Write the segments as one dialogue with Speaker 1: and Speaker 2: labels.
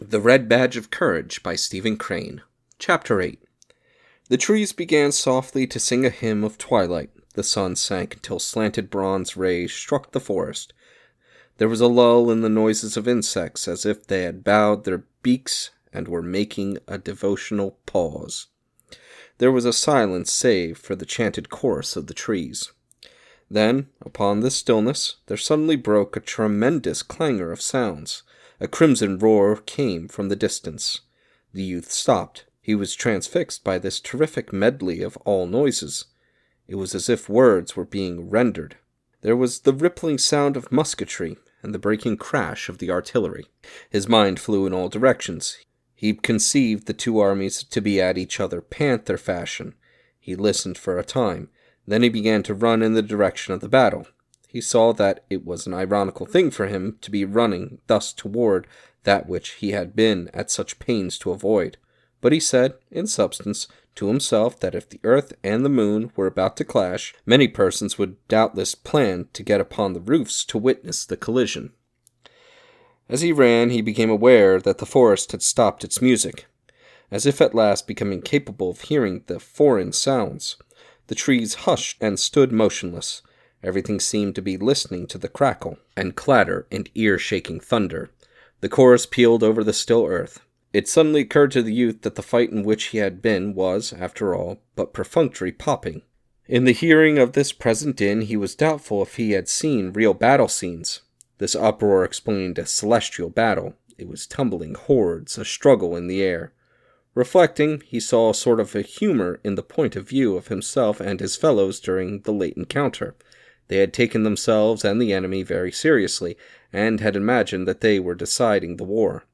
Speaker 1: The Red Badge of Courage by Stephen Crane. Chapter 8. The trees began softly to sing a hymn of twilight. The sun sank until slanted bronze rays struck the forest. There was a lull in the noises of insects, as if they had bowed their beaks and were making a devotional pause. There was a silence save for the chanted chorus of the trees. Then, upon this stillness, there suddenly broke a tremendous clangor of sounds. A crimson roar came from the distance. The youth stopped. He was transfixed by this terrific medley of all noises. It was as if words were being rendered. There was the rippling sound of musketry and the breaking crash of the artillery. His mind flew in all directions. He conceived the two armies to be at each other panther fashion. He listened for a time. Then he began to run in the direction of the battle. He saw that it was an ironical thing for him to be running thus toward that which he had been at such pains to avoid. But he said, in substance, to himself that if the earth and the moon were about to clash, many persons would doubtless plan to get upon the roofs to witness the collision. As he ran, he became aware that the forest had stopped its music, as if at last becoming capable of hearing the foreign sounds. The trees hushed and stood motionless. Everything seemed to be listening to the crackle and clatter and ear-shaking thunder. The chorus pealed over the still earth. It suddenly occurred to the youth that the fight in which he had been was, after all, but perfunctory popping. In the hearing of this present din, he was doubtful if he had seen real battle scenes. This uproar explained a celestial battle. It was tumbling hordes, a struggle in the air. Reflecting, he saw a sort of a humor in the point of view of himself and his fellows during the late encounter. They had taken themselves and the enemy very seriously, and had imagined that they were deciding the war.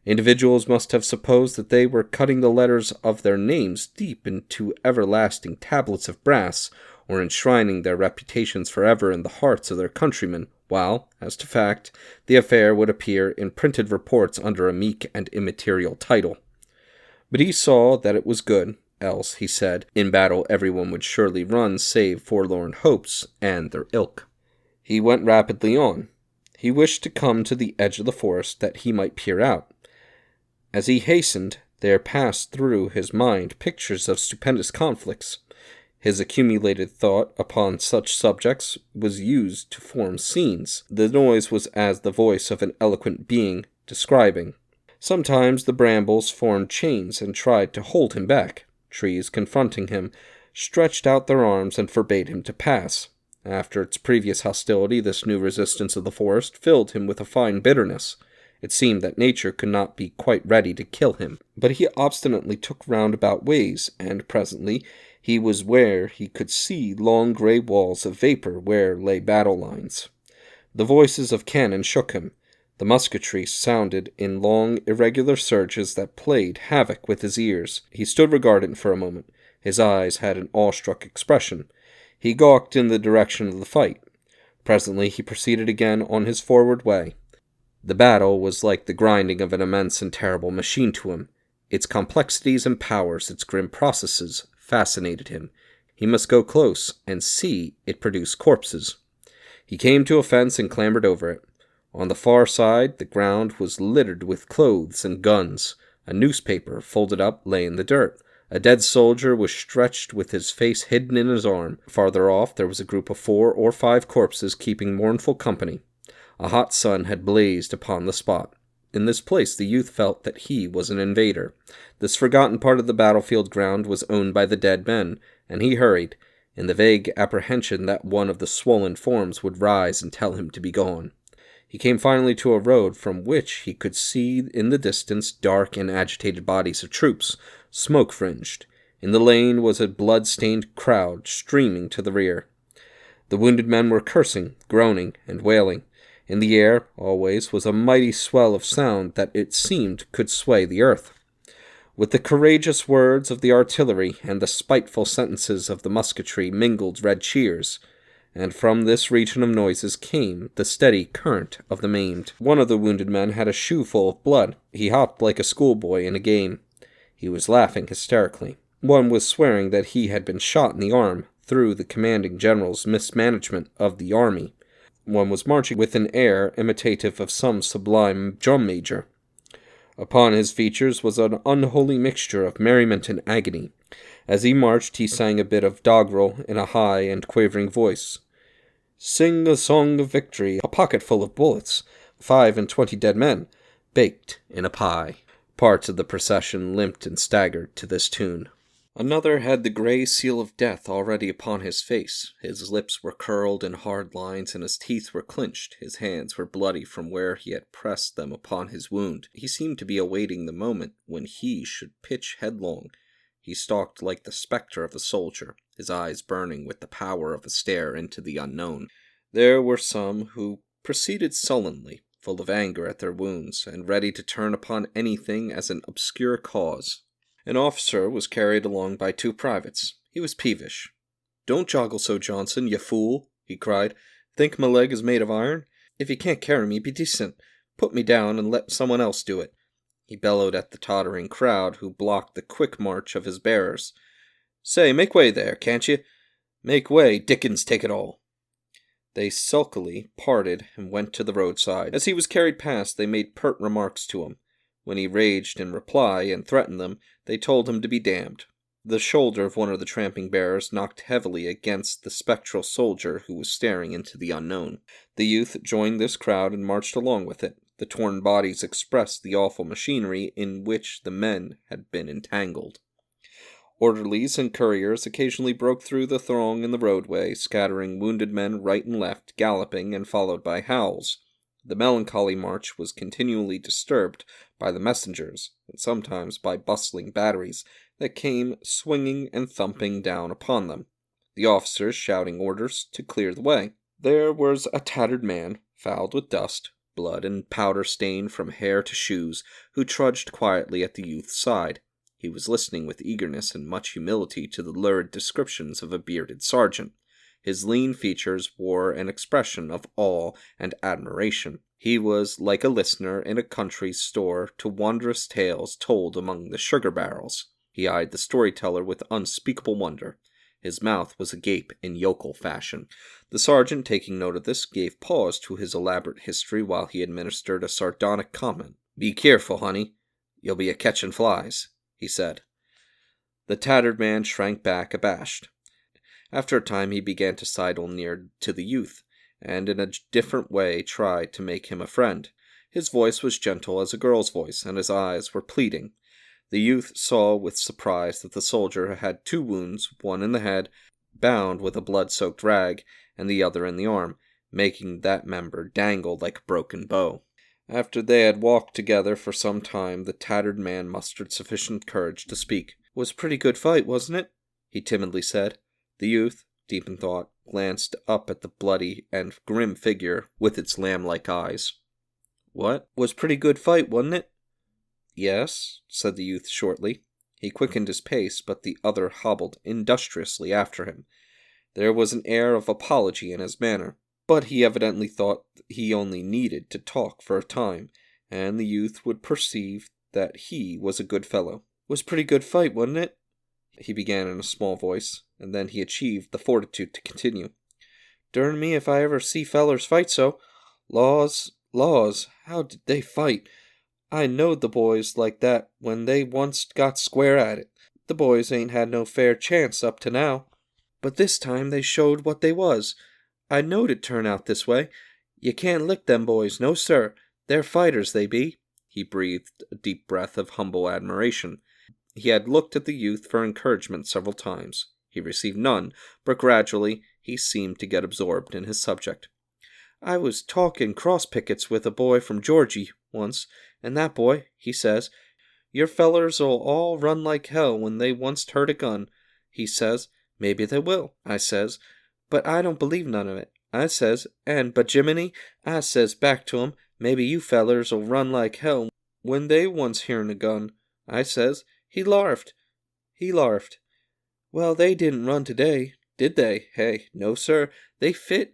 Speaker 1: Individuals must have supposed that they were cutting the letters of their names deep into everlasting tablets of brass, or enshrining their reputations forever in the hearts of their countrymen, while, as to fact, the affair would appear in printed reports under a meek and immaterial title. But he saw that it was good. Else, he said, in battle everyone would surely run save forlorn hopes and their ilk. He went rapidly on. He wished to come to the edge of the forest that he might peer out. As he hastened, there passed through his mind pictures of stupendous conflicts. His accumulated thought upon such subjects was used to form scenes. The noise was as the voice of an eloquent being describing. Sometimes the brambles formed chains and tried to hold him back. Trees, confronting him, stretched out their arms and forbade him to pass. After its previous hostility, this new resistance of the forest filled him with a fine bitterness. It seemed that nature could not be quite ready to kill him, but he obstinately took roundabout ways, and presently he was where he could see long gray walls of vapor where lay battle lines. The voices of cannon shook him. The musketry sounded in long, irregular surges that played havoc with his ears. He stood regarding for a moment. His eyes had an awestruck expression. He gawked in the direction of the fight. Presently he proceeded again on his forward way. The battle was like the grinding of an immense and terrible machine to him. Its complexities and powers, its grim processes, fascinated him. He must go close and see it produce corpses. He came to a fence and clambered over it. On the far side, the ground was littered with clothes and guns. A newspaper, folded up, lay in the dirt. A dead soldier was stretched with his face hidden in his arm. Farther off, there was a group of 4 or 5 corpses keeping mournful company. A hot sun had blazed upon the spot. In this place, the youth felt that he was an invader. This forgotten part of the battlefield ground was owned by the dead men, and he hurried, in the vague apprehension that one of the swollen forms would rise and tell him to be gone. He came finally to a road from which he could see in the distance dark and agitated bodies of troops, smoke-fringed. In the lane was a blood-stained crowd streaming to the rear. The wounded men were cursing, groaning, and wailing. In the air, always, was a mighty swell of sound that it seemed could sway the earth. With the courageous words of the artillery and the spiteful sentences of the musketry mingled red cheers, and from this region of noises came the steady current of the maimed. One of the wounded men had a shoe full of blood. He hopped like a schoolboy in a game. He was laughing hysterically. One was swearing that he had been shot in the arm through the commanding general's mismanagement of the army. One was marching with an air imitative of some sublime drum major. Upon his features was an unholy mixture of merriment and agony. As he marched, he sang a bit of doggerel in a high and quavering voice. Sing a song of victory, a pocket full of bullets, 25 dead men, baked in a pie. Parts of the procession limped and staggered to this tune. Another had the gray seal of death already upon his face. His lips were curled in hard lines, and his teeth were clenched. His hands were bloody from where he had pressed them upon his wound. He seemed to be awaiting the moment when he should pitch headlong. He stalked like the spectre of a soldier, his eyes burning with the power of a stare into the unknown. There were some who proceeded sullenly, full of anger at their wounds, and ready to turn upon anything as an obscure cause. An officer was carried along by 2 privates. He was peevish. "Don't joggle so, Johnson, you fool," he cried. "Think my leg is made of iron? If you can't carry me, be decent. Put me down and let someone else do it." He bellowed at the tottering crowd who blocked the quick march of his bearers. "Say, make way there, can't you? Make way, Dickens take it all." They sulkily parted and went to the roadside. As he was carried past, they made pert remarks to him. When he raged in reply and threatened them, they told him to be damned. The shoulder of one of the tramping bearers knocked heavily against the spectral soldier who was staring into the unknown. The youth joined this crowd and marched along with it. The torn bodies expressed the awful machinery in which the men had been entangled. Orderlies and couriers occasionally broke through the throng in the roadway, scattering wounded men right and left, galloping and followed by howls. The melancholy march was continually disturbed by the messengers, and sometimes by bustling batteries that came swinging and thumping down upon them, the officers shouting orders to clear the way. There was a tattered man, fouled with dust, blood and powder stained from hair to shoes, who trudged quietly at the youth's side. He was listening with eagerness and much humility to the lurid descriptions of a bearded sergeant. His lean features wore an expression of awe and admiration. He was like a listener in a country store to wondrous tales told among the sugar barrels. He eyed the storyteller with unspeakable wonder. His mouth was agape in yokel fashion. The sergeant, taking note of this, gave pause to his elaborate history while he administered a sardonic comment. "Be careful, honey. You'll be a-catchin' flies," he said. The tattered man shrank back abashed. After a time he began to sidle near to the youth, and in a different way tried to make him a friend. His voice was gentle as a girl's voice, and his eyes were pleading. The youth saw with surprise that the soldier had 2 wounds, one in the head, bound with a blood-soaked rag, and the other in the arm, making that member dangle like a broken bow. After they had walked together for some time, the tattered man mustered sufficient courage to speak. "Was a pretty good fight, wasn't it?" he timidly said. The youth, deep in thought, glanced up at the bloody and grim figure with its lamb-like eyes. "What? Was pretty good fight, wasn't it?" "Yes," said the youth shortly. He quickened his pace, but the other hobbled industriously after him. There was an air of apology in his manner, but he evidently thought he only needed to talk for a time, and the youth would perceive that he was a good fellow. "Was pretty good fight, wasn't it?" he began in a small voice, and then he achieved the fortitude to continue. "Dern me if I ever see fellers fight so. Laws, how did they fight? I knowed the boys like that when they once got square at it. The boys ain't had no fair chance up to now. But this time they showed what they was. I knowed it'd turn out this way. You can't lick them boys, no sir. They're fighters, they be." He breathed a deep breath of humble admiration. He had looked at the youth for encouragement several times. He received none, but gradually he seemed to get absorbed in his subject. "I was talking cross pickets with a boy from Georgie once, and that boy, he says, 'Your fellers'll all run like hell when they once heard a gun,' he says. 'Maybe they will,' I says, 'but I don't believe none of it,' I says, and Jiminy, I says back to him, 'Maybe you fellers'll run like hell when they once hearn a gun,' I says. He larfed. Well, they didn't run today, did they? Hey, no sir, they fit.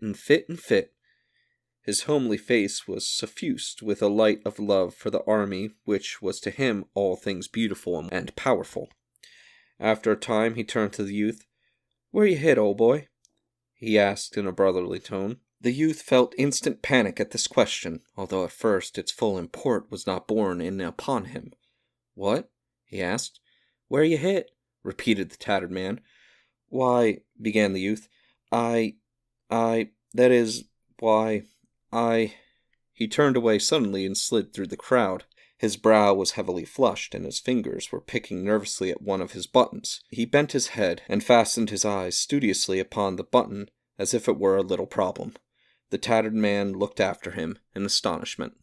Speaker 1: His homely face was suffused with a light of love for the army, which was to him all things beautiful and powerful. After a time he turned to the youth. "Where you hit, old boy?" he asked in a brotherly tone. The youth felt instant panic at this question, although at first its full import was not borne in upon him. "What?" he asked. "Where you hit?" repeated the tattered man. "Why," began the youth, that is, why, I... He turned away suddenly and slid through the crowd. His brow was heavily flushed, and his fingers were picking nervously at one of his buttons. He bent his head, and fastened his eyes studiously upon the button as if it were a little problem. The tattered man looked after him in astonishment.